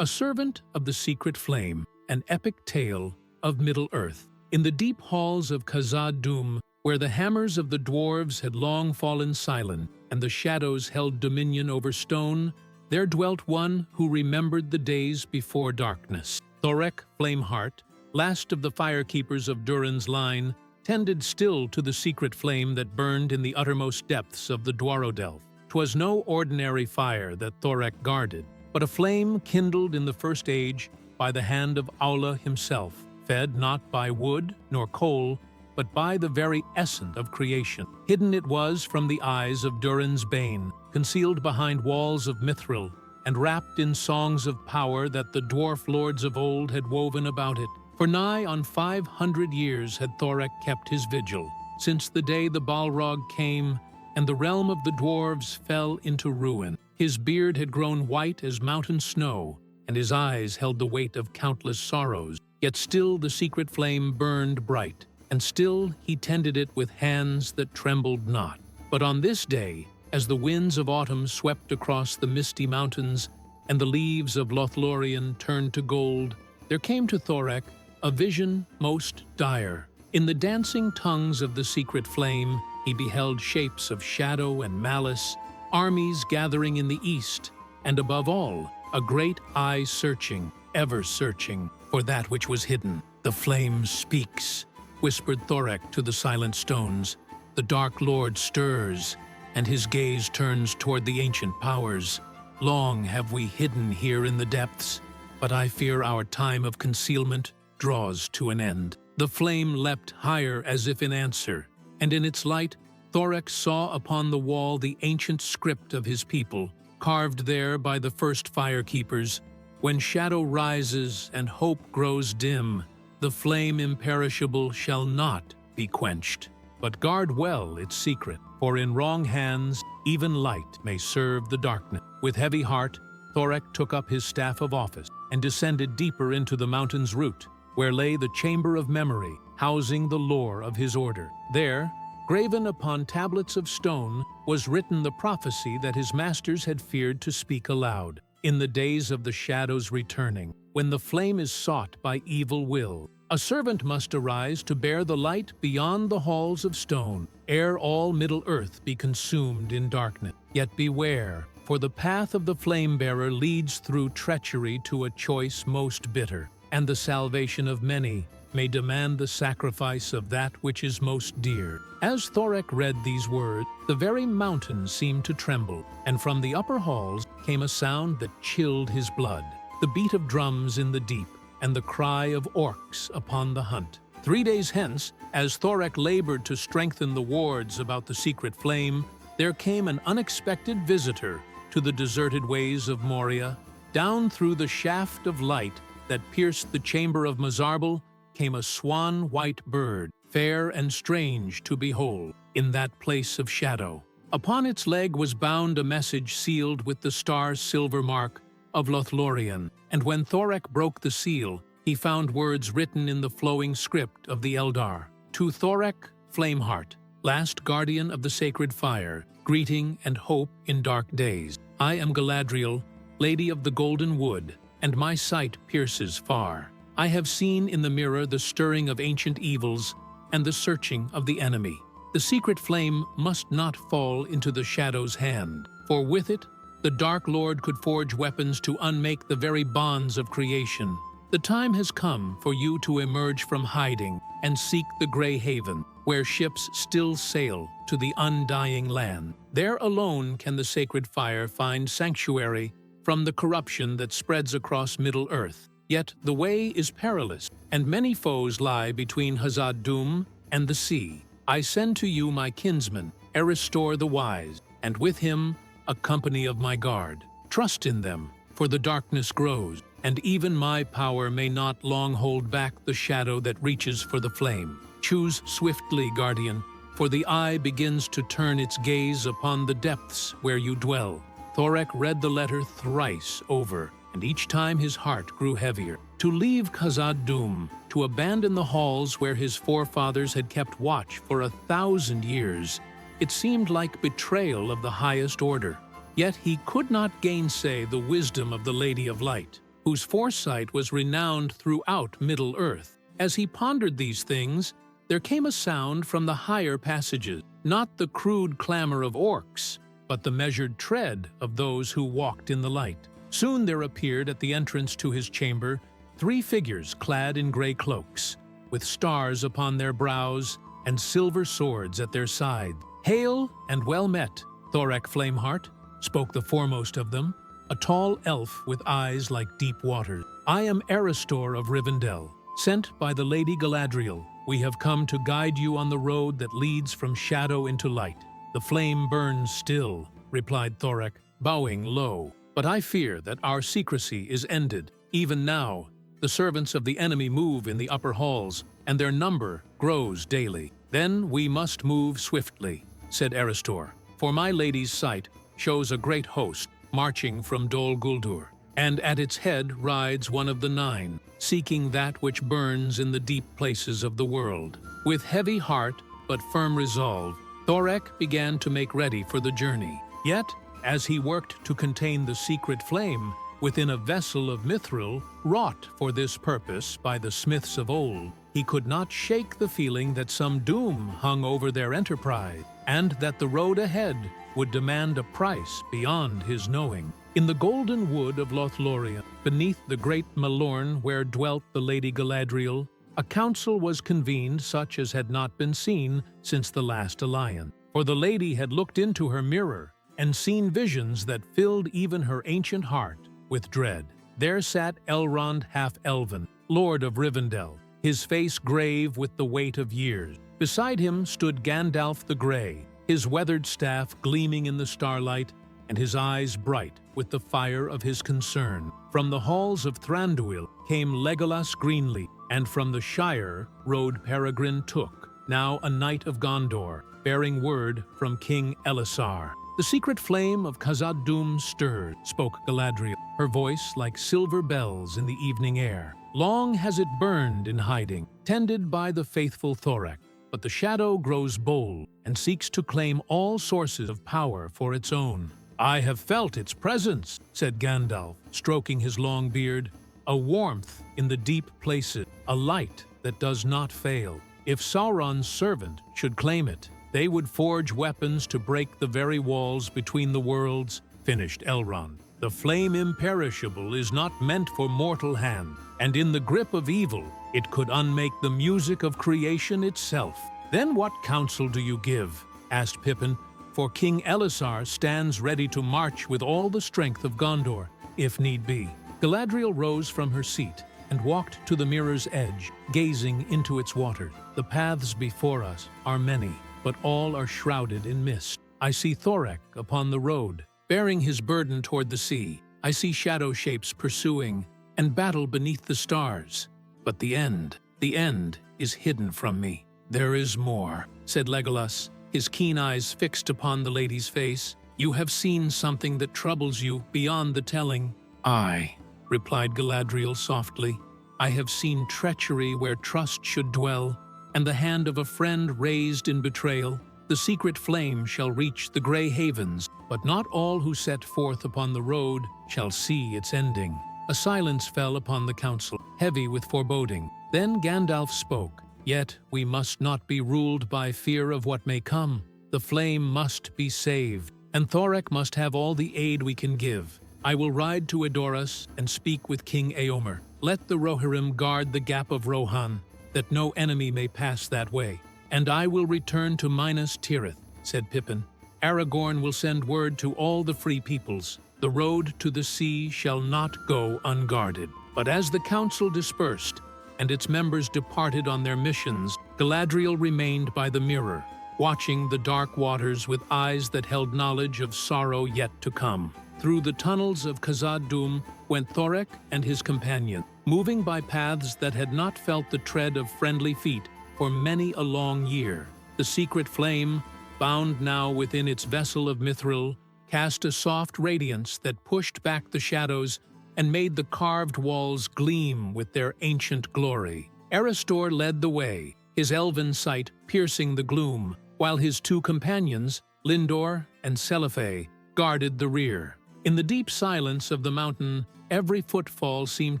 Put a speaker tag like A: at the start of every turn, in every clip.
A: A Servant of the Secret Flame, an epic tale of Middle-earth. In the deep halls of Khazad-dûm, where the hammers of the dwarves had long fallen silent and the shadows held dominion over stone, there dwelt one who remembered the days before darkness. Thorek Flameheart, last of the firekeepers of Durin's line, tended still to the secret flame that burned in the uttermost depths of the Dwarodelf. 'Twas no ordinary fire that Thorek guarded, but a flame kindled in the First Age by the hand of Aula himself, fed not by wood nor coal, but by the very essence of creation. Hidden it was from the eyes of Durin's Bane, concealed behind walls of mithril, and wrapped in songs of power that the dwarf lords of old had woven about it. For nigh on 500 years had Thorek kept his vigil, since the day the Balrog came and the realm of the dwarves fell into ruin. His beard had grown white as mountain snow, and his eyes held the weight of countless sorrows. Yet still the secret flame burned bright, and still he tended it with hands that trembled not. But on this day, as the winds of autumn swept across the misty mountains and the leaves of Lothlorien turned to gold, there came to Thorek a vision most dire. In the dancing tongues of the secret flame, he beheld shapes of shadow and malice, armies gathering in the east, and above all, a great eye searching, ever searching, for that which was hidden. "The flame speaks," whispered Thorek to the silent stones. "The Dark Lord stirs, and his gaze turns toward the ancient powers. Long have we hidden here in the depths, but I fear our time of concealment draws to an end." The flame leapt higher as if in answer, and in its light Thorek saw upon the wall the ancient script of his people, carved there by the first firekeepers. "When shadow rises and hope grows dim, the flame imperishable shall not be quenched. But guard well its secret, for in wrong hands even light may serve the darkness." With heavy heart, Thorek took up his staff of office and descended deeper into the mountain's root, where lay the Chamber of Memory, housing the lore of his order. There, graven upon tablets of stone, was written the prophecy that his masters had feared to speak aloud. In the days of the shadows returning, when the flame is sought by evil will, a servant must arise to bear the light beyond the halls of stone, ere all Middle-earth be consumed in darkness. Yet beware, for the path of the flame-bearer leads through treachery to a choice most bitter, and the salvation of many may demand the sacrifice of that which is most dear. As Thorek read these words, the very mountains seemed to tremble, and from the upper halls came a sound that chilled his blood, the beat of drums in the deep, and the cry of orcs upon the hunt. 3 days hence, as Thorek labored to strengthen the wards about the secret flame, there came an unexpected visitor to the deserted ways of Moria. Down through the shaft of light that pierced the chamber of Mazarbel came a swan-white bird, fair and strange to behold, in that place of shadow. Upon its leg was bound a message sealed with the star-silver mark of Lothlorien, and when Thorek broke the seal, he found words written in the flowing script of the Eldar. "To Thorek Flameheart, last guardian of the sacred fire, greeting and hope in dark days. I am Galadriel, Lady of the Golden Wood, and my sight pierces far. I have seen in the mirror the stirring of ancient evils and the searching of the enemy. The secret flame must not fall into the shadow's hand, for with it the Dark Lord could forge weapons to unmake the very bonds of creation. The time has come for you to emerge from hiding and seek the Grey Haven, where ships still sail to the undying land. There alone can the sacred fire find sanctuary from the corruption that spreads across Middle-earth. Yet the way is perilous, and many foes lie between Khazad-dûm and the sea. I send to you my kinsman, Eristor the Wise, and with him a company of my guard. Trust in them, for the darkness grows, and even my power may not long hold back the shadow that reaches for the flame. Choose swiftly, Guardian, for the eye begins to turn its gaze upon the depths where you dwell." Thorek read the letter thrice over, and each time his heart grew heavier. To leave Khazad-dûm, to abandon the halls where his forefathers had kept watch for 1,000 years, it seemed like betrayal of the highest order. Yet he could not gainsay the wisdom of the Lady of Light, whose foresight was renowned throughout Middle-earth. As he pondered these things, there came a sound from the higher passages, not the crude clamor of orcs, but the measured tread of those who walked in the light. Soon there appeared at the entrance to his chamber 3 figures clad in gray cloaks, with stars upon their brows and silver swords at their sides. "Hail and well met, Thorek Flameheart," spoke the foremost of them, a tall elf with eyes like deep waters. "I am Aristor of Rivendell, sent by the Lady Galadriel. We have come to guide you on the road that leads from shadow into light." "The flame burns still," replied Thorek, bowing low. "But I fear that our secrecy is ended. Even now, the servants of the enemy move in the upper halls, and their number grows daily." "Then we must move swiftly," said Aristor, "for my lady's sight shows a great host marching from Dol Guldur, and at its head rides one of the 9, seeking that which burns in the deep places of the world." With heavy heart but firm resolve, Thorek began to make ready for the journey. Yet, as he worked to contain the secret flame within a vessel of mithril wrought for this purpose by the smiths of old, he could not shake the feeling that some doom hung over their enterprise, and that the road ahead would demand a price beyond his knowing. In the golden wood of Lothlorien, beneath the great Malorn where dwelt the Lady Galadriel, a council was convened such as had not been seen since the last alliance. For the lady had looked into her mirror and seen visions that filled even her ancient heart with dread. There sat Elrond Half-Elven, Lord of Rivendell, his face grave with the weight of years. Beside him stood Gandalf the Grey, his weathered staff gleaming in the starlight and his eyes bright with the fire of his concern. From the halls of Thranduil came Legolas Greenleaf, and from the Shire rode Peregrine Took, now a knight of Gondor, bearing word from King Elessar. "The secret flame of Khazad-dûm stirred," spoke Galadriel, her voice like silver bells in the evening air. "Long has it burned in hiding, tended by the faithful Thorek. But the shadow grows bold and seeks to claim all sources of power for its own." "I have felt its presence," said Gandalf, stroking his long beard. "A warmth in the deep places, a light that does not fail. If Sauron's servant should claim it, they would forge weapons to break the very walls between the worlds," finished Elrond. "The flame imperishable is not meant for mortal hand, and in the grip of evil, it could unmake the music of creation itself." "Then what counsel do you give?" asked Pippin, "for King Elessar stands ready to march with all the strength of Gondor, if need be." Galadriel rose from her seat and walked to the mirror's edge, gazing into its water. "The paths before us are many, but all are shrouded in mist. I see Thorek upon the road, bearing his burden toward the sea. I see shadow shapes pursuing, and battle beneath the stars. But the end is hidden from me." "There is more," said Legolas, his keen eyes fixed upon the lady's face. "You have seen something that troubles you beyond the telling." "Aye," replied Galadriel softly. "I have seen treachery where trust should dwell, and the hand of a friend raised in betrayal. The secret flame shall reach the Grey Havens, but not all who set forth upon the road shall see its ending." A silence fell upon the council, heavy with foreboding. Then Gandalf spoke. "Yet we must not be ruled by fear of what may come. The flame must be saved, and Thorek must have all the aid we can give. I will ride to Edoras and speak with King Eomer. Let the Rohirrim guard the Gap of Rohan, that no enemy may pass that way. And I will return to Minas Tirith," said Pippin. "Aragorn will send word to all the free peoples. The road to the sea shall not go unguarded." But as the council dispersed, and its members departed on their missions, Galadriel remained by the mirror, watching the dark waters with eyes that held knowledge of sorrow yet to come. Through the tunnels of Khazad-dûm went Thorek and his companion, moving by paths that had not felt the tread of friendly feet for many a long year. The secret flame, bound now within its vessel of mithril, cast a soft radiance that pushed back the shadows and made the carved walls gleam with their ancient glory. Aristor led the way, his elven sight piercing the gloom, while his 2 companions, Lindor and Selife, guarded the rear. In the deep silence of the mountain, Every footfall seemed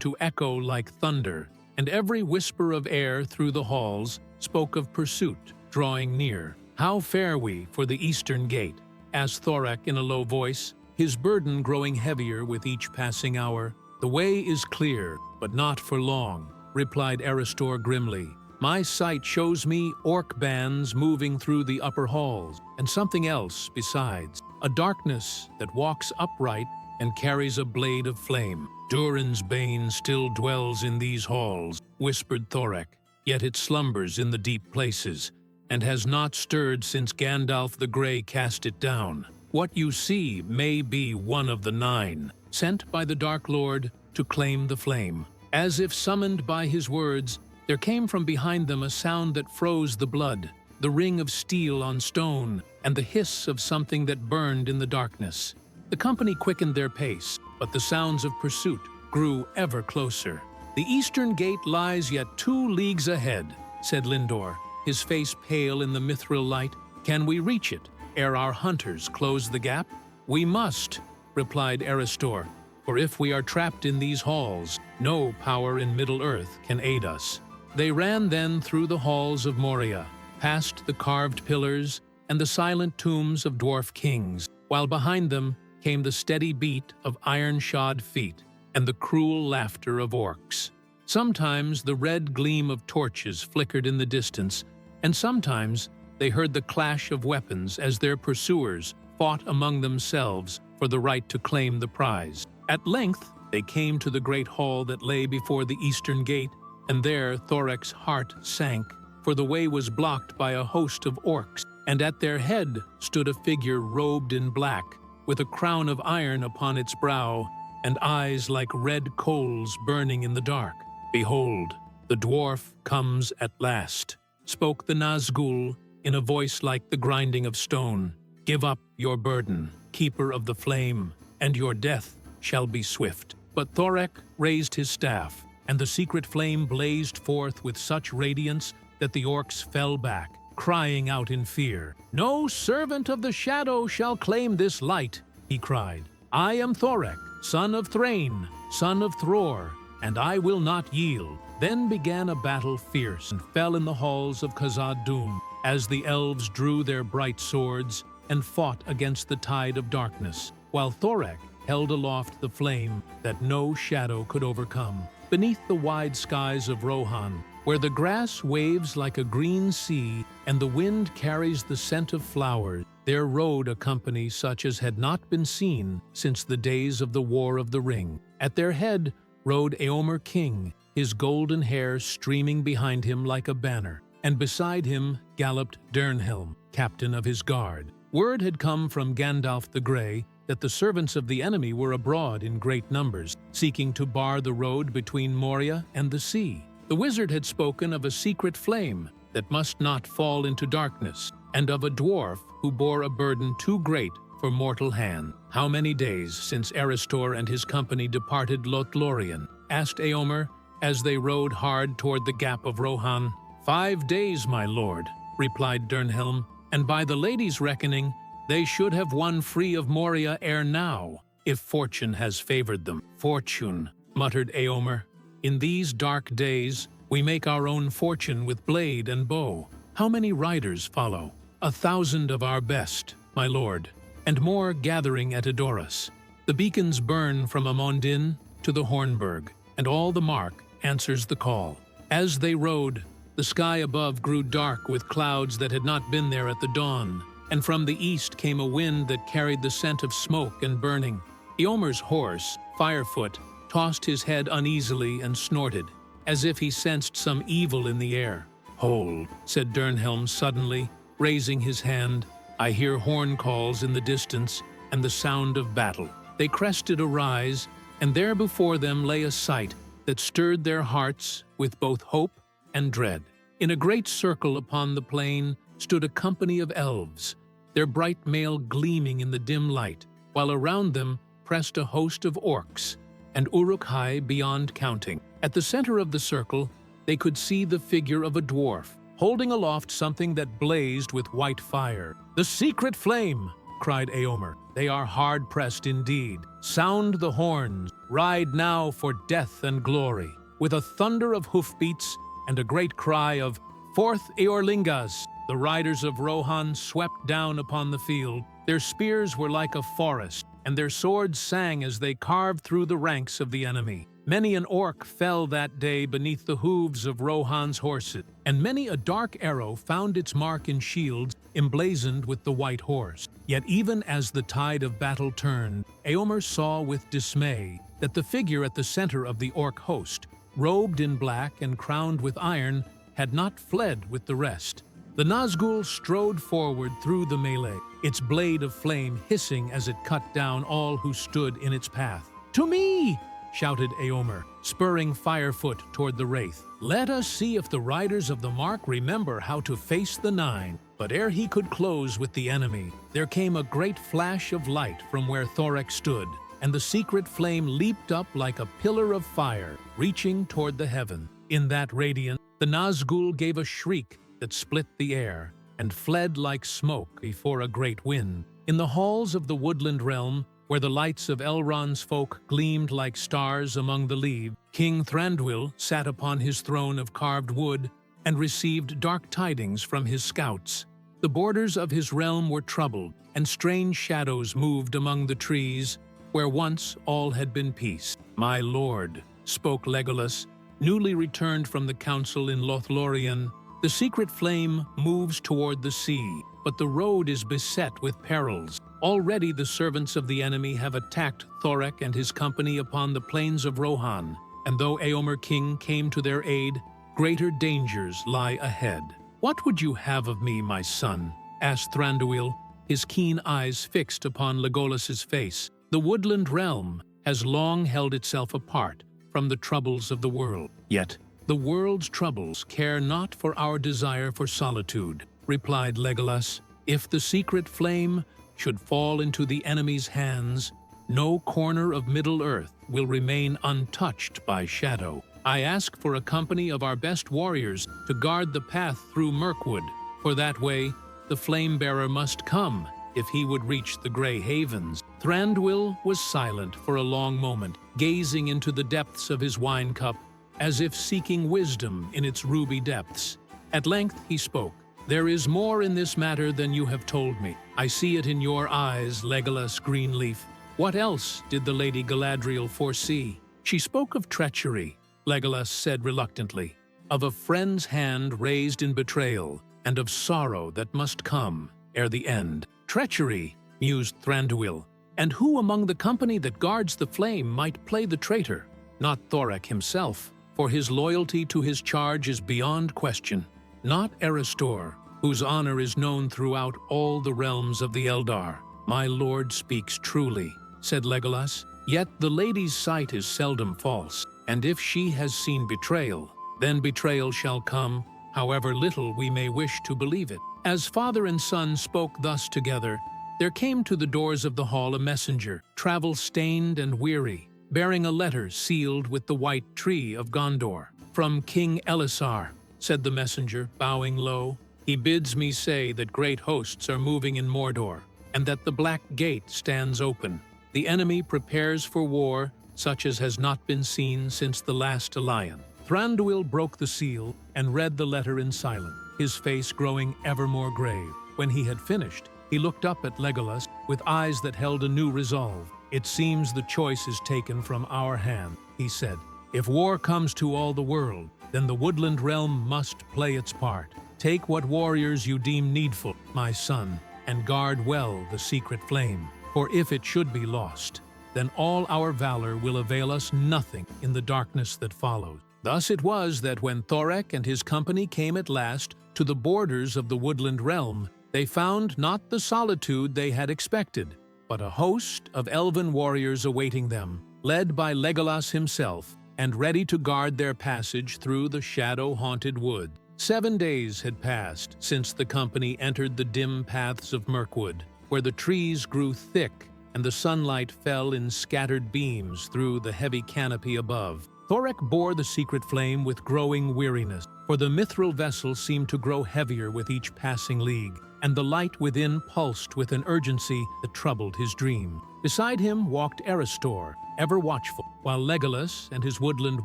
A: to echo like thunder, and every whisper of air through the halls spoke of pursuit drawing near. "How fare we for the eastern gate?" asked Thorek in a low voice, his burden growing heavier with each passing hour. "The way is clear, but not for long," replied Aristor grimly. "My sight shows me orc bands moving through the upper halls, and something else besides, a darkness that walks upright and carries a blade of flame. Durin's bane still dwells in these halls," whispered Thorek, "yet it slumbers in the deep places, and has not stirred since Gandalf the Grey cast it down. What you see may be one of the 9, sent by the Dark Lord to claim the flame." As if summoned by his words, there came from behind them a sound that froze the blood, the ring of steel on stone, and the hiss of something that burned in the darkness. The company quickened their pace, but the sounds of pursuit grew ever closer. "The eastern gate lies yet 2 leagues ahead," said Lindor, his face pale in the mithril light. "Can we reach it ere our hunters close the gap?" "We must," replied Aristor, "for if we are trapped in these halls, no power in Middle-earth can aid us." They ran then through the halls of Moria, past the carved pillars and the silent tombs of dwarf kings, while behind them came the steady beat of iron-shod feet and the cruel laughter of orcs. Sometimes the red gleam of torches flickered in the distance, and sometimes they heard the clash of weapons as their pursuers fought among themselves for the right to claim the prize. At length they came to the great hall that lay before the eastern gate, and there Thorek's heart sank, for the way was blocked by a host of orcs, and at their head stood a figure robed in black, with a crown of iron upon its brow, and eyes like red coals burning in the dark. "Behold, the dwarf comes at last," spoke the Nazgul in a voice like the grinding of stone. "Give up your burden, keeper of the flame, and your death shall be swift." But Thorek raised his staff, and the secret flame blazed forth with such radiance that the orcs fell back, crying out in fear. "No servant of the shadow shall claim this light," he cried. "I am Thorek, son of Thrain, son of Thror, and I will not yield." Then began a battle fierce and fell in the halls of Khazad-dûm, as the elves drew their bright swords and fought against the tide of darkness, while Thorek held aloft the flame that no shadow could overcome. Beneath the wide skies of Rohan, where the grass waves like a green sea and the wind carries the scent of flowers, there rode a company such as had not been seen since the days of the War of the Ring. At their head rode Eomer King, his golden hair streaming behind him like a banner, and beside him galloped Dernhelm, captain of his guard. Word had come from Gandalf the Grey that the servants of the enemy were abroad in great numbers, seeking to bar the road between Moria and the sea. The wizard had spoken of a secret flame that must not fall into darkness, and of a dwarf who bore a burden too great for mortal hand. "How many days since Aristor and his company departed Lothlorien?" asked Eomer, as they rode hard toward the gap of Rohan. 5 days, my lord," replied Dernhelm, "and by the lady's reckoning, they should have won free of Moria ere now, if fortune has favored them." "Fortune," muttered Eomer. "In these dark days, we make our own fortune with blade and bow. How many riders follow?" 1,000 of our best, my lord, and more gathering at Edoras. The beacons burn from Amondin to the Hornburg, and all the mark answers the call." As they rode, the sky above grew dark with clouds that had not been there at the dawn, and from the east came a wind that carried the scent of smoke and burning. Eomer's horse, Firefoot, tossed his head uneasily and snorted, as if he sensed some evil in the air. "Hold," said Dernhelm suddenly, raising his hand. "I hear horn calls in the distance and the sound of battle." They crested a rise, and there before them lay a sight that stirred their hearts with both hope and dread. In a great circle upon the plain stood a company of elves, their bright mail gleaming in the dim light, while around them pressed a host of orcs, and Uruk-hai beyond counting. At the center of the circle, they could see the figure of a dwarf, holding aloft something that blazed with white fire. "The secret flame!" cried Éomer. "They are hard-pressed indeed. Sound the horns, ride now for death and glory." With a thunder of hoofbeats and a great cry of "Forth, Eorlingas!" the riders of Rohan swept down upon the field. Their spears were like a forest, and their swords sang as they carved through the ranks of the enemy. Many an orc fell that day beneath the hooves of Rohan's horses, and many a dark arrow found its mark in shields emblazoned with the white horse. Yet even as the tide of battle turned, Éomer saw with dismay that the figure at the center of the orc host, robed in black and crowned with iron, had not fled with the rest. The Nazgul strode forward through the melee, its blade of flame hissing as it cut down all who stood in its path. "To me!" shouted Éomer, spurring Firefoot toward the wraith. "Let us see if the riders of the mark remember how to face the Nine." But ere he could close with the enemy, there came a great flash of light from where Thorek stood, and the secret flame leaped up like a pillar of fire, reaching toward the heaven. In that radiance, the Nazgul gave a shriek that split the air, and fled like smoke before a great wind. In the halls of the woodland realm, where the lights of Elrond's folk gleamed like stars among the leaves, King Thranduil sat upon his throne of carved wood and received dark tidings from his scouts. The borders of his realm were troubled, and strange shadows moved among the trees, where once all had been peace. "My lord," spoke Legolas, newly returned from the council in Lothlorien, "the secret flame moves toward the sea, but the road is beset with perils. Already the servants of the enemy have attacked Thorek and his company upon the plains of Rohan, and though Éomer King came to their aid, greater dangers lie ahead." "What would you have of me, my son?" asked Thranduil, his keen eyes fixed upon Legolas's face. "The woodland realm has long held itself apart from the troubles of the world. Yet the world's troubles care not for our desire for solitude," replied Legolas. "If the secret flame should fall into the enemy's hands, no corner of Middle-earth will remain untouched by shadow. I ask for a company of our best warriors to guard the path through Mirkwood, for that way the flame-bearer must come if he would reach the Grey Havens." Thranduil was silent for a long moment, gazing into the depths of his wine cup, as if seeking wisdom in its ruby depths. At length he spoke. "There is more in this matter than you have told me. I see it in your eyes, Legolas Greenleaf. What else did the Lady Galadriel foresee?" "She spoke of treachery," Legolas said reluctantly, "of a friend's hand raised in betrayal, and of sorrow that must come ere the end." "Treachery," mused Thranduil, "and who among the company that guards the flame might play the traitor? Not Thorek himself, for his loyalty to his charge is beyond question. Not Erestor, whose honor is known throughout all the realms of the Eldar." "My lord speaks truly," said Legolas. "Yet the lady's sight is seldom false, and if she has seen betrayal, then betrayal shall come, however little we may wish to believe it." As father and son spoke thus together, there came to the doors of the hall a messenger, travel-stained and weary, bearing a letter sealed with the white tree of Gondor. "From King Elessar," said the messenger, bowing low. "He bids me say that great hosts are moving in Mordor, and that the Black Gate stands open. The enemy prepares for war such as has not been seen since the last alliance." Thranduil broke the seal and read the letter in silence, his face growing ever more grave. When he had finished, he looked up at Legolas with eyes that held a new resolve. "It seems the choice is taken from our hand," he said. "If war comes to all the world, then the woodland realm must play its part. Take what warriors you deem needful, my son, and guard well the secret flame. For if it should be lost, then all our valor will avail us nothing in the darkness that follows." Thus it was that when Thorek and his company came at last to the borders of the woodland realm, they found not the solitude they had expected, but a host of elven warriors awaiting them, led by Legolas himself, and ready to guard their passage through the shadow-haunted wood. 7 days had passed since the company entered the dim paths of Mirkwood, where the trees grew thick and the sunlight fell in scattered beams through the heavy canopy above. Thorek bore the secret flame with growing weariness, for the mithril vessel seemed to grow heavier with each passing league, and the light within pulsed with an urgency that troubled his dream. Beside him walked Aristor, ever watchful, while Legolas and his woodland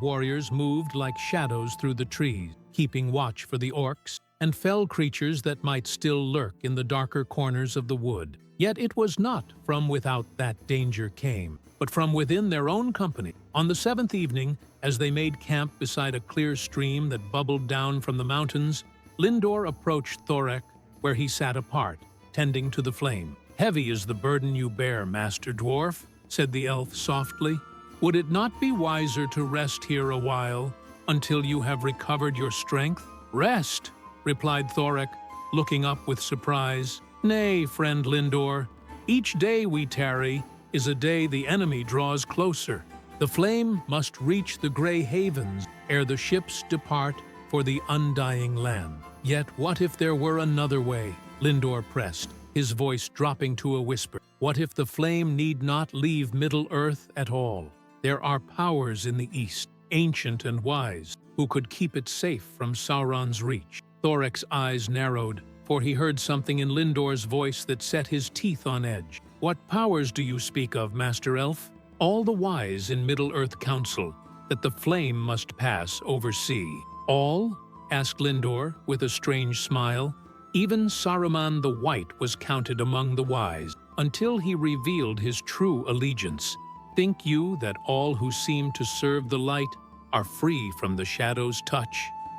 A: warriors moved like shadows through the trees, keeping watch for the orcs and fell creatures that might still lurk in the darker corners of the wood. Yet it was not from without that danger came, but from within their own company. On the seventh evening, as they made camp beside a clear stream that bubbled down from the mountains, Lindor approached Thorek, where he sat apart, tending to the flame. "Heavy is the burden you bear, Master Dwarf," said the elf softly. "Would it not be wiser to rest here a while, until you have recovered your strength?" "Rest," replied Thorek, looking up with surprise. "Nay, friend Lindor, each day we tarry is a day the enemy draws closer. The flame must reach the Grey Havens ere the ships depart for the undying land." "Yet what if there were another way?" Lindor pressed, his voice dropping to a whisper. "What if the flame need not leave Middle-earth at all? There are powers in the east, ancient and wise, who could keep it safe from Sauron's reach." Thorek's eyes narrowed, for he heard something in Lindor's voice that set his teeth on edge. "What powers do you speak of, Master Elf?" "All the wise in Middle-earth counsel that the flame must pass over sea." "All?" asked Lindor, with a strange smile. "Even Saruman the White was counted among the wise, until he revealed his true allegiance. Think you that all who seem to serve the light are free from the shadow's touch?"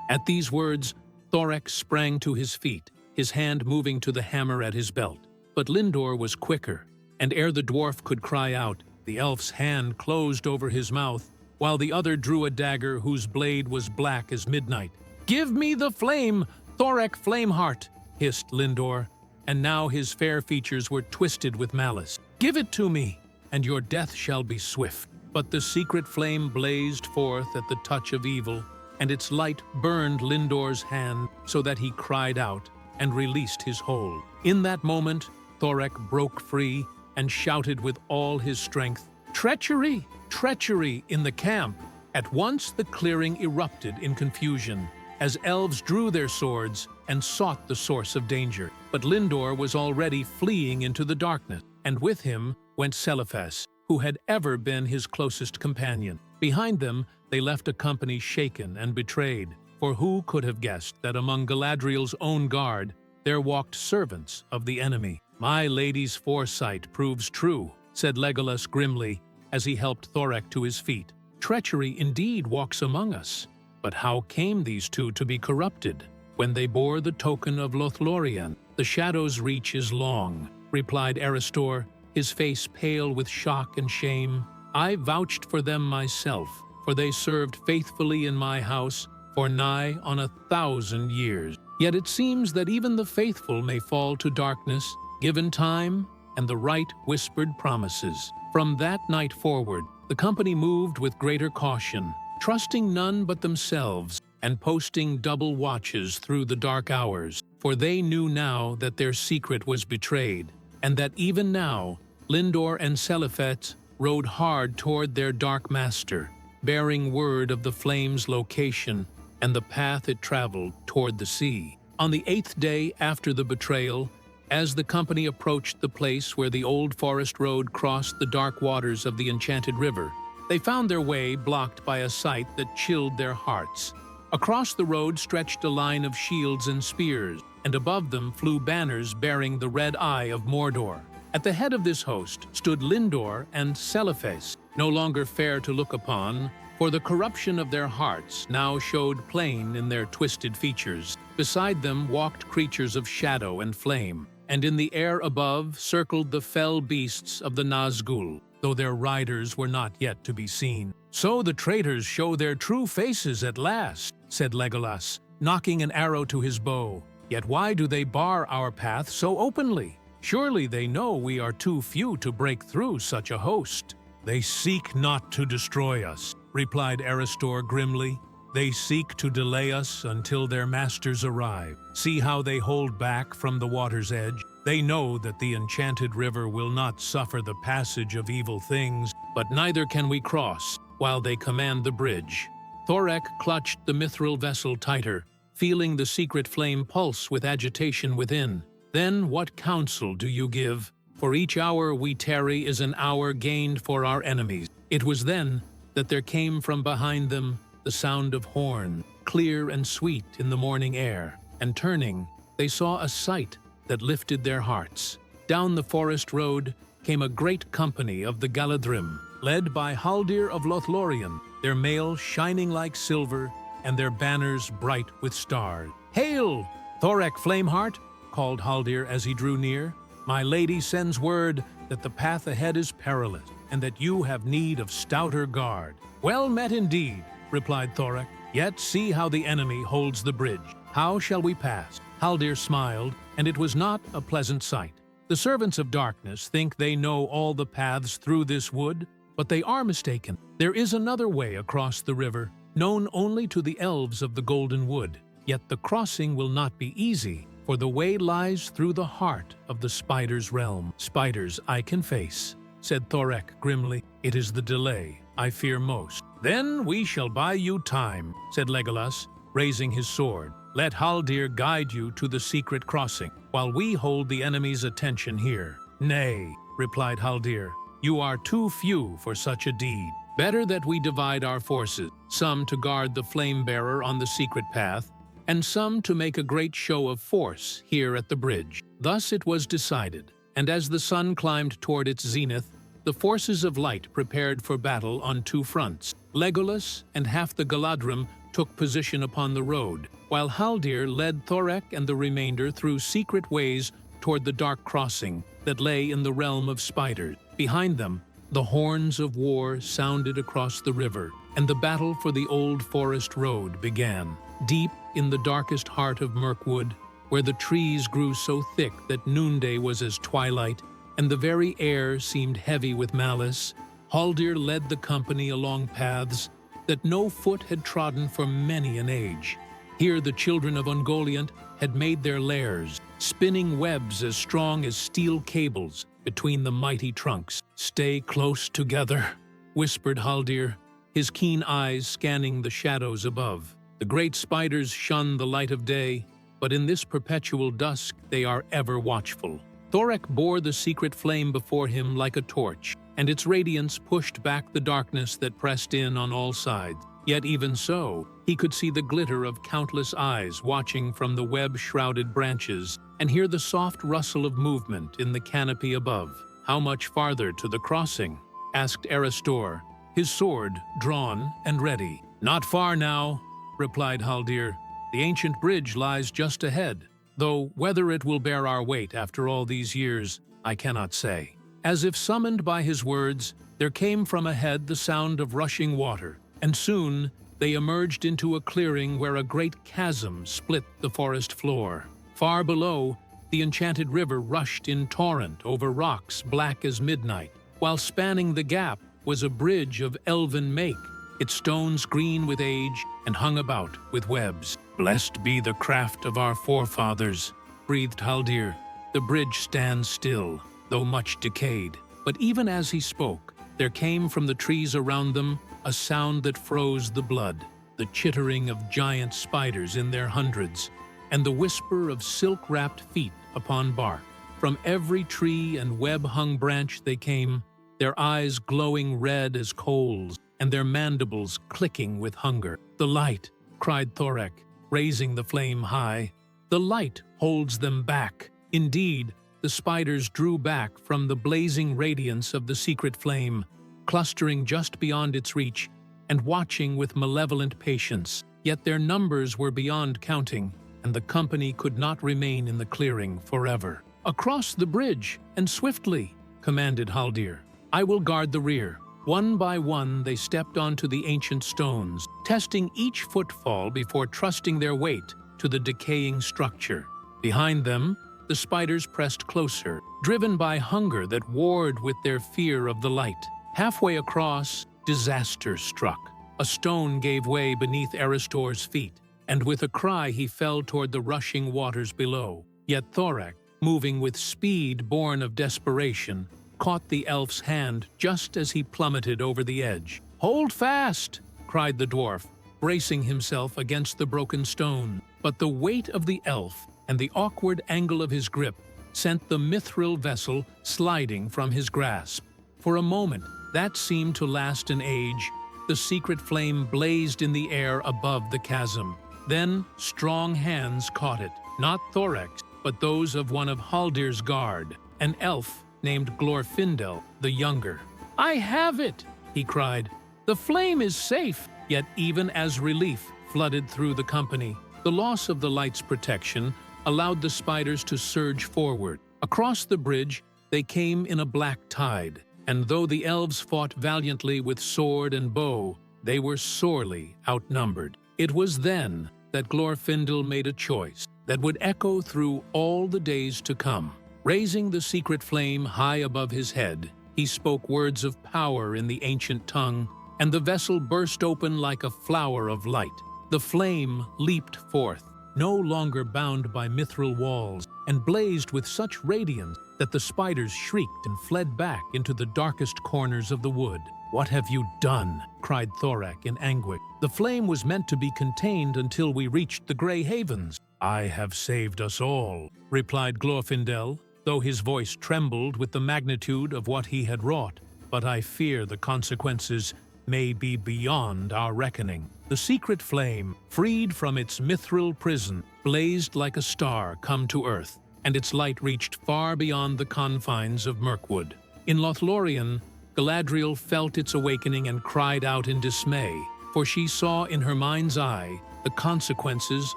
A: At these words, Thorek sprang to his feet, his hand moving to the hammer at his belt. But Lindor was quicker, and ere the dwarf could cry out, the elf's hand closed over his mouth, while the other drew a dagger whose blade was black as midnight. "Give me the flame, Thorek Flameheart!" hissed Lindor, and now his fair features were twisted with malice. "Give it to me, and your death shall be swift." But the secret flame blazed forth at the touch of evil, and its light burned Lindor's hand so that he cried out and released his hold. In that moment, Thorek broke free and shouted with all his strength, "Treachery! Treachery in the camp!" At once the clearing erupted in confusion, as elves drew their swords and sought the source of danger. But Lindor was already fleeing into the darkness, and with him went Seliphas, who had ever been his closest companion. Behind them, they left a company shaken and betrayed, for who could have guessed that among Galadriel's own guard there walked servants of the enemy? "My lady's foresight proves true," said Legolas grimly, as he helped Thorek to his feet. "Treachery indeed walks among us. But how came these two to be corrupted? When they bore the token of Lothlorien, the shadow's reach is long," replied Aristor, his face pale with shock and shame. "I vouched for them myself, for they served faithfully in my house for nigh on 1,000 years. Yet it seems that even the faithful may fall to darkness, given time and the right whispered promises." From that night forward, the company moved with greater caution, trusting none but themselves and posting double watches through the dark hours, for they knew now that their secret was betrayed, and that even now Lindor and Seliphet rode hard toward their dark master, bearing word of the flame's location and the path it traveled toward the sea. On the 8th day after the betrayal, as the company approached the place where the old forest road crossed the dark waters of the enchanted river, they found their way blocked by a sight that chilled their hearts. Across the road stretched a line of shields and spears, and above them flew banners bearing the red eye of Mordor. At the head of this host stood Lindor and Seliphas, no longer fair to look upon, for the corruption of their hearts now showed plain in their twisted features. Beside them walked creatures of shadow and flame, and in the air above circled the fell beasts of the Nazgul, though their riders were not yet to be seen. "So the traitors show their true faces at last," said Legolas, knocking an arrow to his bow. "Yet why do they bar our path so openly? Surely they know we are too few to break through such a host." "They seek not to destroy us," replied Aristor grimly. "They seek to delay us until their masters arrive. See how they hold back from the water's edge? They know that the enchanted river will not suffer the passage of evil things, but neither can we cross while they command the bridge." Thorek clutched the mithril vessel tighter, feeling the secret flame pulse with agitation within. "Then what counsel do you give? For each hour we tarry is an hour gained for our enemies." It was then that there came from behind them the sound of horn, clear and sweet in the morning air, and turning, they saw a sight that lifted their hearts. Down the forest road came a great company of the Galadrim, led by Haldir of Lothlorien, their mail shining like silver and their banners bright with stars. "Hail, Thorek Flameheart!" called Haldir as he drew near. "My lady sends word that the path ahead is perilous, and that you have need of stouter guard." "Well met indeed," replied Thorek. "Yet see how the enemy holds the bridge. How shall we pass?" Haldir smiled, and it was not a pleasant sight. "The servants of darkness think they know all the paths through this wood, but they are mistaken. There is another way across the river, known only to the elves of the Golden Wood. Yet the crossing will not be easy, for the way lies through the heart of the spider's realm." "Spiders I can face," said Thorek grimly. "It is the delay I fear most." "Then we shall buy you time," said Legolas, raising his sword. "Let Haldir guide you to the secret crossing, while we hold the enemy's attention here." "Nay," replied Haldir, "you are too few for such a deed. Better that we divide our forces, some to guard the flame-bearer on the secret path, and some to make a great show of force here at the bridge." Thus it was decided, and as the sun climbed toward its zenith, the forces of light prepared for battle on two fronts. Legolas and half the Galadrim took position upon the road, while Haldir led Thorek and the remainder through secret ways toward the dark crossing that lay in the realm of spiders. Behind them, the horns of war sounded across the river, and the battle for the old forest road began. Deep in the darkest heart of Mirkwood, where the trees grew so thick that noonday was as twilight, and the very air seemed heavy with malice, Haldir led the company along paths that no foot had trodden for many an age. Here the children of Ungoliant had made their lairs, spinning webs as strong as steel cables between the mighty trunks. "Stay close together," whispered Haldir, his keen eyes scanning the shadows above. "The great spiders shun the light of day, but in this perpetual dusk they are ever watchful." Thorek bore the secret flame before him like a torch, and its radiance pushed back the darkness that pressed in on all sides. Yet even so, he could see the glitter of countless eyes watching from the web-shrouded branches and hear the soft rustle of movement in the canopy above. "How much farther to the crossing?" asked Erestor, his sword drawn and ready. "Not far now," replied Haldir. "The ancient bridge lies just ahead, though whether it will bear our weight after all these years, I cannot say." As if summoned by his words, there came from ahead the sound of rushing water, and soon they emerged into a clearing where a great chasm split the forest floor. Far below, the enchanted river rushed in torrent over rocks black as midnight, while spanning the gap was a bridge of elven make, its stones green with age and hung about with webs. "Blessed be the craft of our forefathers," breathed Haldir. "The bridge stands still, though much decayed." But even as he spoke, there came from the trees around them a sound that froze the blood, the chittering of giant spiders in their hundreds, and the whisper of silk-wrapped feet upon bark. From every tree and web-hung branch they came, their eyes glowing red as coals, and their mandibles clicking with hunger. "The light!" cried Thorek, raising the flame high. "The light holds them back." Indeed, the spiders drew back from the blazing radiance of the secret flame, clustering just beyond its reach and watching with malevolent patience. Yet their numbers were beyond counting, and the company could not remain in the clearing forever. "Across the bridge, and swiftly," commanded Haldir. "I will guard the rear." One by one they stepped onto the ancient stones, testing each footfall before trusting their weight to the decaying structure. Behind them, the spiders pressed closer, driven by hunger that warred with their fear of the light. Halfway across, disaster struck. A stone gave way beneath Erestor's feet, and with a cry he fell toward the rushing waters below. Yet Thorek, moving with speed born of desperation, caught the elf's hand just as he plummeted over the edge. "Hold fast!" cried the dwarf, bracing himself against the broken stone. but the weight of the elf and the awkward angle of his grip sent the mithril vessel sliding from his grasp. For a moment, that seemed to last an age, the secret flame blazed in the air above the chasm. Then strong hands caught it, not Thorek's, but those of one of Haldir's guard, an elf named Glorfindel the Younger. "I have it!" he cried. "The flame is safe!" Yet even as relief flooded through the company, the loss of the light's protection allowed the spiders to surge forward. Across the bridge, they came in a black tide, and though the elves fought valiantly with sword and bow, they were sorely outnumbered. It was then that Glorfindel made a choice that would echo through all the days to come. Raising the secret flame high above his head, he spoke words of power in the ancient tongue, and the vessel burst open like a flower of light. The flame leaped forth, no longer bound by mithril walls, and blazed with such radiance that the spiders shrieked and fled back into the darkest corners of the wood. "What have you done?" cried Thorek in anguish. "The flame was meant to be contained until we reached the Grey Havens." "I have saved us all," replied Glorfindel, though his voice trembled with the magnitude of what he had wrought. "But I fear the consequences may be beyond our reckoning." The secret flame, freed from its mithril prison, blazed like a star come to earth, and its light reached far beyond the confines of Mirkwood. In Lothlorien, Galadriel felt its awakening and cried out in dismay, for she saw in her mind's eye the consequences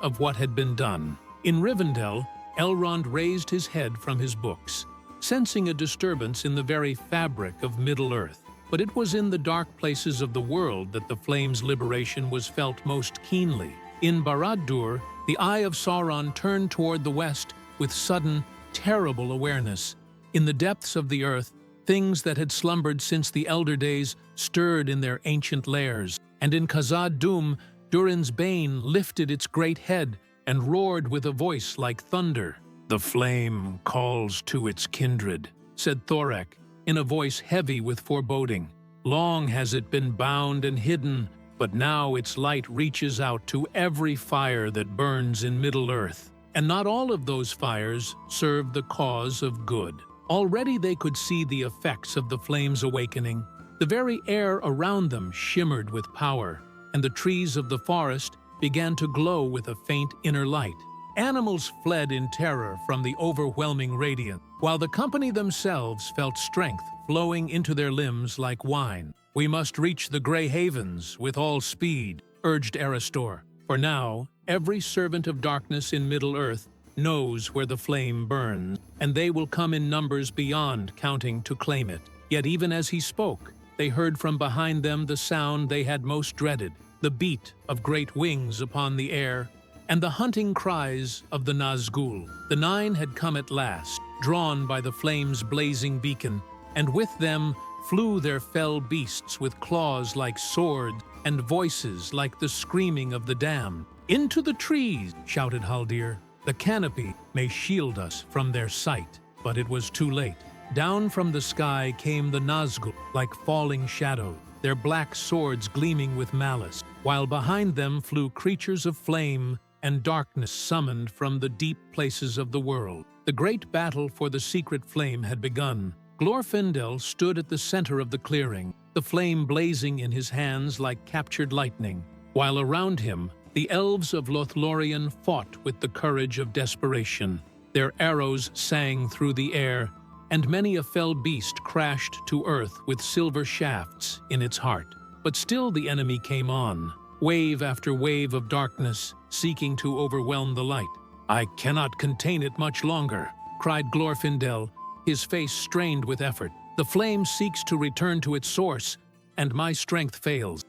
A: of what had been done. In Rivendell, Elrond raised his head from his books, sensing a disturbance in the very fabric of Middle-earth. But it was in the dark places of the world that the flame's liberation was felt most keenly. In Barad-dûr, the eye of Sauron turned toward the west with sudden, terrible awareness. In the depths of the earth, things that had slumbered since the Elder Days stirred in their ancient lairs, and in Khazad-dûm, Durin's Bane lifted its great head and roared with a voice like thunder. "The flame calls to its kindred," said Thorek, in a voice heavy with foreboding. "Long has it been bound and hidden, but now its light reaches out to every fire that burns in Middle-earth. And not all of those fires serve the cause of good." Already they could see the effects of the flame's awakening. The very air around them shimmered with power, and the trees of the forest began to glow with a faint inner light. Animals fled in terror from the overwhelming radiance, while the company themselves felt strength flowing into their limbs like wine. "We must reach the Grey Havens with all speed," urged Erestor. "For now, every servant of darkness in Middle-earth knows where the flame burns, and they will come in numbers beyond counting to claim it." Yet even as he spoke, they heard from behind them the sound they had most dreaded, the beat of great wings upon the air, and the hunting cries of the Nazgûl. The Nine had come at last, drawn by the flame's blazing beacon, and with them flew their fell beasts with claws like swords and voices like the screaming of the damned. "Into the trees!" shouted Haldir. "The canopy may shield us from their sight." But it was too late. Down from the sky came the Nazgûl like falling shadows, their black swords gleaming with malice, while behind them flew creatures of flame and darkness summoned from the deep places of the world. The great battle for the secret flame had begun. Glorfindel stood at the center of the clearing, the flame blazing in his hands like captured lightning, while around him the elves of Lothlorien fought with the courage of desperation. Their arrows sang through the air, and many a fell beast crashed to earth with silver shafts in its heart. But still the enemy came on, wave after wave of darkness, seeking to overwhelm the light. "I cannot contain it much longer," cried Glorfindel, his face strained with effort. "The flame seeks to return to its source, and my strength fails."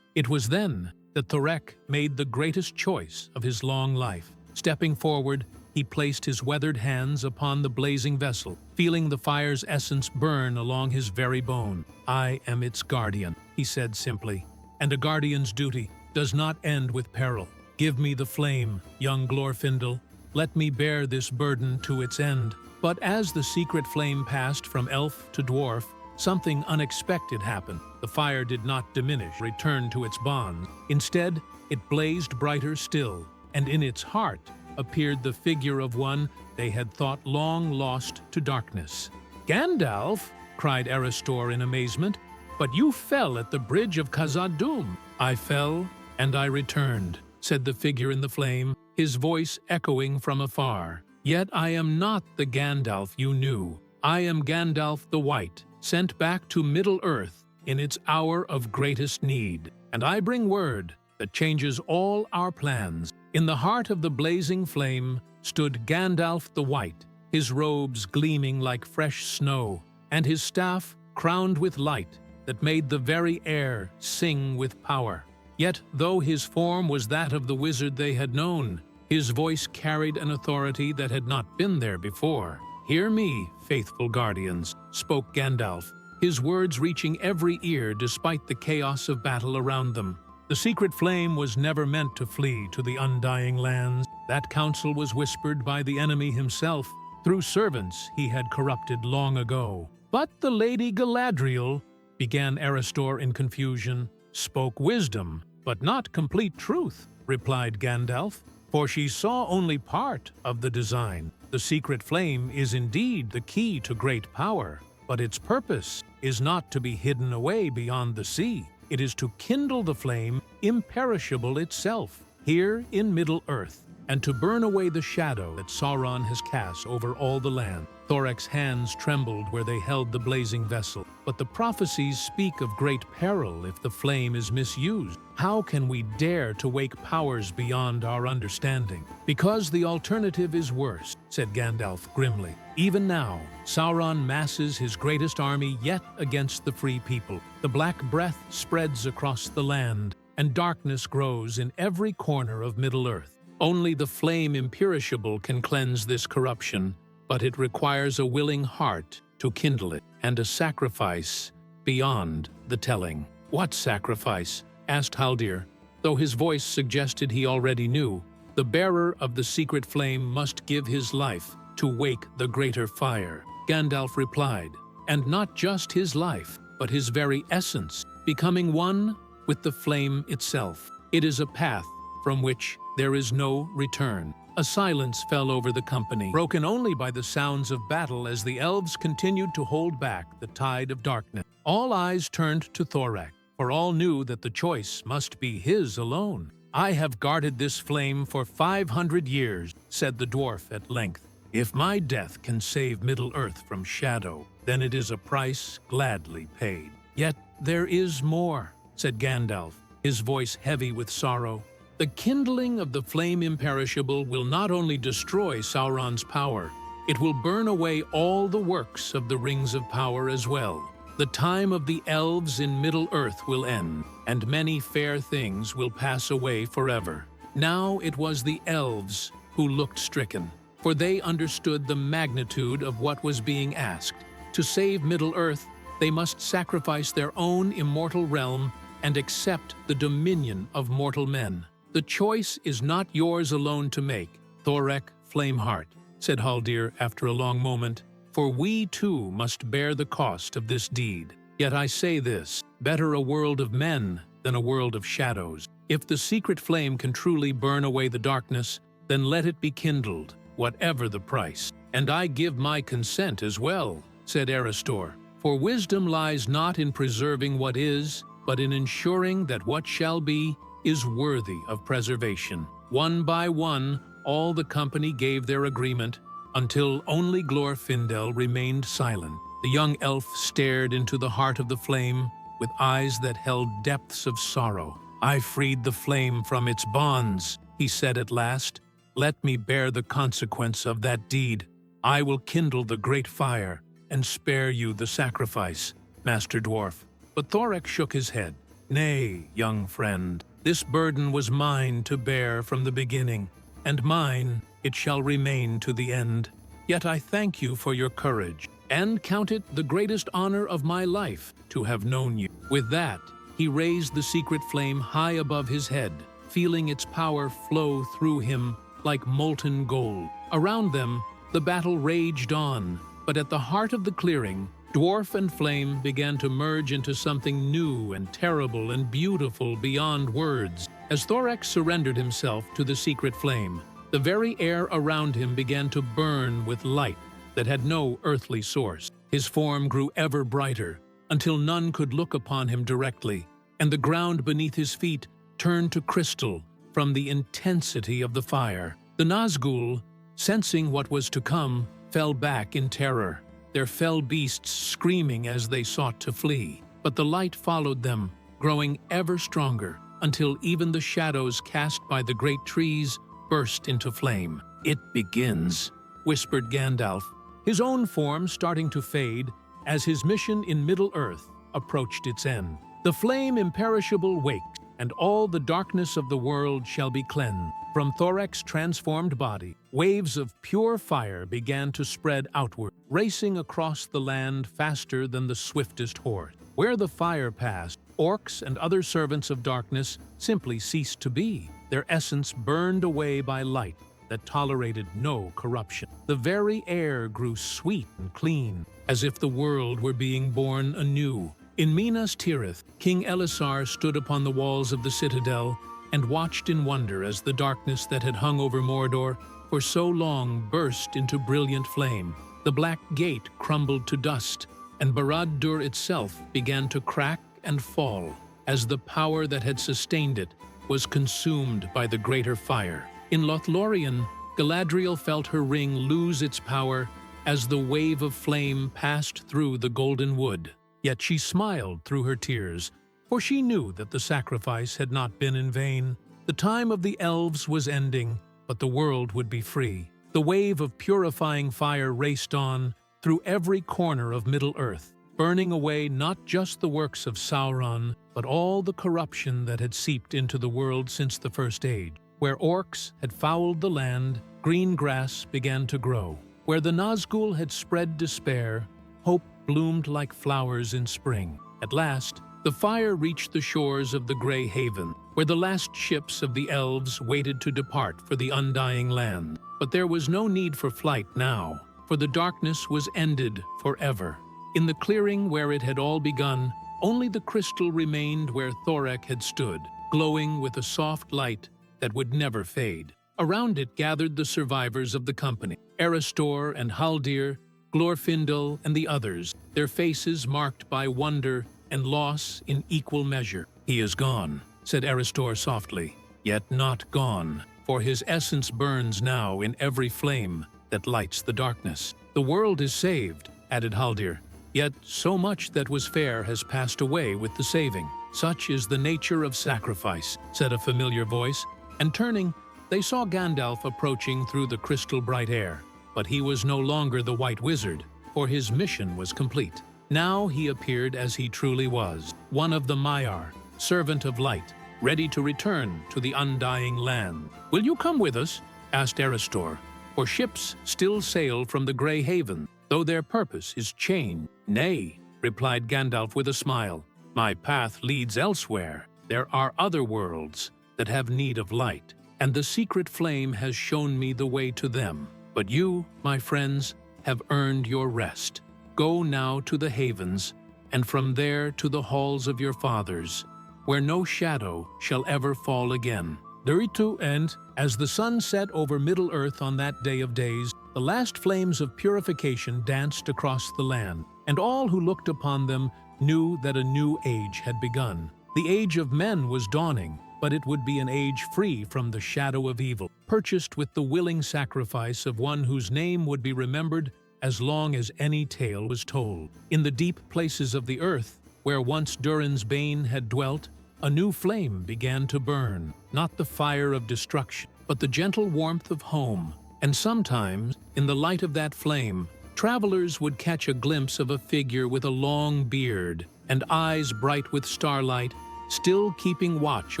A: It was then that Thorek made the greatest choice of his long life. Stepping forward, he placed his weathered hands upon the blazing vessel, feeling the fire's essence burn along his very bone. "I am its guardian," he said simply, "and a guardian's duty does not end with peril. Give me the flame, young Glorfindel. Let me bear this burden to its end." But as the secret flame passed from elf to dwarf, something unexpected happened. The fire did not diminish, return to its bonds. Instead, it blazed brighter still, and in its heart appeared the figure of one they had thought long lost to darkness. "Gandalf!" cried Erestor in amazement. "But you fell at the bridge of Khazad-dûm." "I fell, and I returned," said the figure in the flame, his voice echoing from afar. "Yet I am not the Gandalf you knew. I am Gandalf the White, sent back to Middle-earth in its hour of greatest need. And I bring word that changes all our plans." In the heart of the blazing flame stood Gandalf the White, his robes gleaming like fresh snow, and his staff crowned with light that made the very air sing with power. Yet, though his form was that of the wizard they had known, his voice carried an authority that had not been there before. "Hear me, faithful guardians," spoke Gandalf, his words reaching every ear despite the chaos of battle around them. "The secret flame was never meant to flee to the undying lands. That counsel was whispered by the enemy himself, through servants he had corrupted long ago. But the Lady Galadriel," began Erestor in confusion. "Spoke wisdom, but not complete truth," replied Gandalf, "for she saw only part of the design. The secret flame is indeed the key to great power, but its purpose is not to be hidden away beyond the sea. It is to kindle the flame imperishable itself, here in Middle-earth, and to burn away the shadow that Sauron has cast over all the land." Thorek's hands trembled where they held the blazing vessel. "But the prophecies speak of great peril if the flame is misused. How can we dare to wake powers beyond our understanding?" "Because the alternative is worse," said Gandalf grimly. "Even now, Sauron masses his greatest army yet against the free people. The Black Breath spreads across the land, and darkness grows in every corner of Middle-earth. Only the flame imperishable can cleanse this corruption, but it requires a willing heart to kindle it, and a sacrifice beyond the telling." "What sacrifice?" asked Haldir, though his voice suggested he already knew. "The bearer of the secret flame must give his life to wake the greater fire," Gandalf replied, "and not just his life, but his very essence, becoming one with the flame itself. It is a path from which there is no return." A silence fell over the company, broken only by the sounds of battle as the elves continued to hold back the tide of darkness. All eyes turned to Thorek, for all knew that the choice must be his alone. "I have guarded this flame for 500 years, said the dwarf at length. "If my death can save Middle-earth from shadow, then it is a price gladly paid." "Yet there is more," said Gandalf, his voice heavy with sorrow. "The kindling of the flame imperishable will not only destroy Sauron's power, it will burn away all the works of the Rings of Power as well. The time of the elves in Middle-earth will end, and many fair things will pass away forever." Now it was the elves who looked stricken, for they understood the magnitude of what was being asked. To save Middle-earth, they must sacrifice their own immortal realm and accept the dominion of mortal men. "The choice is not yours alone to make, Thorek Flameheart," said Haldir after a long moment, "for we too must bear the cost of this deed. Yet I say this, better a world of men than a world of shadows. If the secret flame can truly burn away the darkness, then let it be kindled, whatever the price. And I give my consent as well," said Erestor, "for wisdom lies not in preserving what is, but in ensuring that what shall be is worthy of preservation." One by one, all the company gave their agreement, until only Glorfindel remained silent. The young elf stared into the heart of the flame with eyes that held depths of sorrow. "I freed the flame from its bonds," he said at last. "Let me bear the consequence of that deed. I will kindle the great fire and spare you the sacrifice, Master Dwarf." But Thorek shook his head. "Nay, young friend. This burden was mine to bear from the beginning, and mine it shall remain to the end. Yet I thank you for your courage, and count it the greatest honor of my life to have known you." With that, he raised the secret flame high above his head, feeling its power flow through him like molten gold. Around them, the battle raged on, but at the heart of the clearing, dwarf and flame began to merge into something new and terrible and beautiful beyond words. As Thorax surrendered himself to the secret flame, the very air around him began to burn with light that had no earthly source. His form grew ever brighter, until none could look upon him directly, and the ground beneath his feet turned to crystal from the intensity of the fire. The Nazgul, sensing what was to come, fell back in terror, their fell beasts screaming as they sought to flee. But the light followed them, growing ever stronger, until even the shadows cast by the great trees burst into flame. "It begins," whispered Gandalf, his own form starting to fade as his mission in Middle-earth approached its end. "The flame imperishable wakes, and all the darkness of the world shall be cleansed." From Thorax's transformed body, waves of pure fire began to spread outward, racing across the land faster than the swiftest horse. Where the fire passed, orcs and other servants of darkness simply ceased to be, their essence burned away by light that tolerated no corruption. The very air grew sweet and clean, as if the world were being born anew. In Minas Tirith, King Elessar stood upon the walls of the citadel and watched in wonder as the darkness that had hung over Mordor for so long burst into brilliant flame. The Black Gate crumbled to dust, and Barad-dûr itself began to crack and fall as the power that had sustained it was consumed by the greater fire. In Lothlorien, Galadriel felt her ring lose its power as the wave of flame passed through the golden wood. Yet she smiled through her tears, for she knew that the sacrifice had not been in vain. The time of the elves was ending, but the world would be free. The wave of purifying fire raced on through every corner of Middle-earth, burning away not just the works of Sauron, but all the corruption that had seeped into the world since the First Age. Where orcs had fouled the land, green grass began to grow. Where the Nazgul had spread despair, hope bloomed like flowers in spring. At last, the fire reached the shores of the Grey Haven, where the last ships of the elves waited to depart for the undying land. But there was no need for flight now, for the darkness was ended forever. In the clearing where it had all begun, only the crystal remained where Thorak had stood, glowing with a soft light that would never fade. Around it gathered the survivors of the company, Erestor and Haldir, Glorfindel and the others, their faces marked by wonder and loss in equal measure. "He is gone," said Erestor softly, "yet not gone, for his essence burns now in every flame that lights the darkness." "The world is saved," added Haldir, "yet so much that was fair has passed away with the saving." "Such is the nature of sacrifice," said a familiar voice, and turning, they saw Gandalf approaching through the crystal-bright air. But he was no longer the White Wizard, for his mission was complete. Now he appeared as he truly was, one of the Maiar, servant of light, ready to return to the undying land. "Will you come with us?" asked Erestor, "for ships still sail from the Grey Haven, though their purpose is changed." "Nay," replied Gandalf with a smile, "my path leads elsewhere. There are other worlds that have need of light, and the secret flame has shown me the way to them. But you, my friends, have earned your rest. Go now to the havens, and from there to the halls of your fathers, where no shadow shall ever fall again." Duritu, and as the sun set over Middle-earth on that day of days, the last flames of purification danced across the land, and all who looked upon them knew that a new age had begun. The age of men was dawning, but it would be an age free from the shadow of evil, purchased with the willing sacrifice of one whose name would be remembered as long as any tale was told. In the deep places of the earth, where once Durin's Bane had dwelt, a new flame began to burn, not the fire of destruction, but the gentle warmth of home. And sometimes, in the light of that flame, travelers would catch a glimpse of a figure with a long beard and eyes bright with starlight, still keeping watch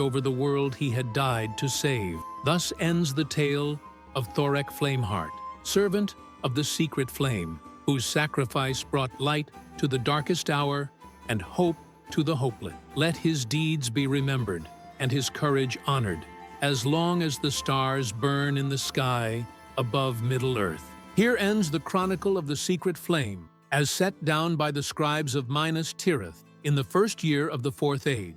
A: over the world he had died to save. Thus ends the tale of Thorak Flameheart, servant of the secret flame, whose sacrifice brought light to the darkest hour and hope to the hopeless. Let his deeds be remembered and his courage honored, as long as the stars burn in the sky above Middle-earth. Here ends the chronicle of the secret flame, as set down by the scribes of Minas Tirith in the first year of the Fourth Age.